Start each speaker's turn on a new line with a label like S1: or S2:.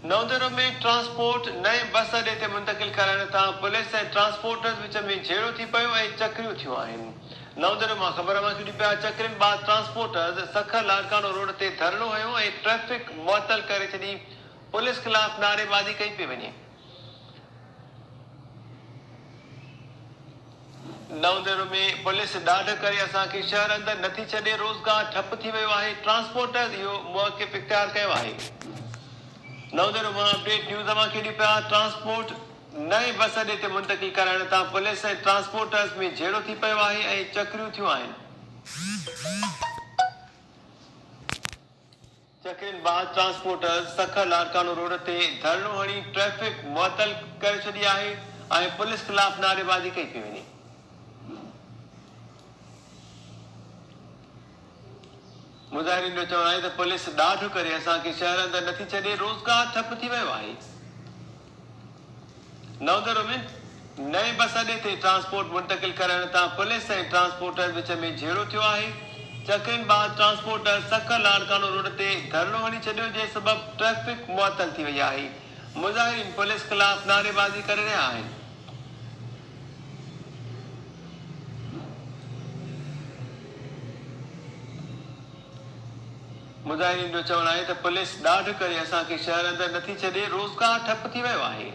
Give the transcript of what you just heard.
S1: नवदरो में ट्रांसपोर्ट नए बस अड्डे ते मुंतकिल करण तां पुलिस ऐं ट्रांसपोर्टर्स विच में झेड़ो थी पियो ऐं चकरियूं थियूं आहिनि। नवदरो मां ख़बर मां पिया चकरियुनि बाद ट्रांसपोर्टर्स सखर लाड़कानो रोड ते धरणो हयो ऐं ट्रैफिक मुअतल करे छॾी। पुलिस ख़िलाफ़ नारेबाज़ी कई पई वञे। नवदरो में पुलिस ॾाढ करे असांखे शहर अंदरि नथी छॾे, रोज़गार ठप थी वियो आहे। ट्रांसपोर्टर्स इहो मौक़िफ़ इख्तियार कयो आहे। नवदरो मां अपडेट न्यूज़ मांखे ॾियो पिया ट्रांसपोर्ट नए बस अड्डे ते मुंतकिल करण तां पुलिस ऐं ट्रांसपोर्टर्स में झेड़ो थी पियो आहे ऐं चकरियूं थियूं आहिनि। चकरियुनि बाद ट्रांसपोर्टर्स सखर लाड़कानो रोड ते धरणो हणी ट्रैफिक मुअतल करे छॾी आहे ऐं पुलिस ख़िलाफ़ नारेबाज़ी कई पई वञे। मुज़ाहिरीन जो चवणु आहे त पुलिस ॾाढो करे असांखे शहर अंदरि नथी छॾे, रोज़गार ठप थी वियो आहे। नवदरो में नए बस अड्डे ते ट्रांसपोर्ट मुंतकिल करण तां पुलिस ऐं ट्रांसपोर्टर्स विच में झेड़ो थियो आहे। चकरियुनि बाद ट्रांसपोर्टर सखर लाड़कानो रोड ते धरणो हणी छॾियो, जे सबबि ट्रैफिक मुअतल थी वई आहे। मुज़ाहिरीन पुलिस ख़िलाफ़ नारेबाज़ी करे रहिया आहिनि। मुज़ाहिरीन जो चवणु आहे त पुलिस ॾाढ करे असांखे शहर अंदरि नथी छॾे, रोज़गार ठप थी वियो आहे।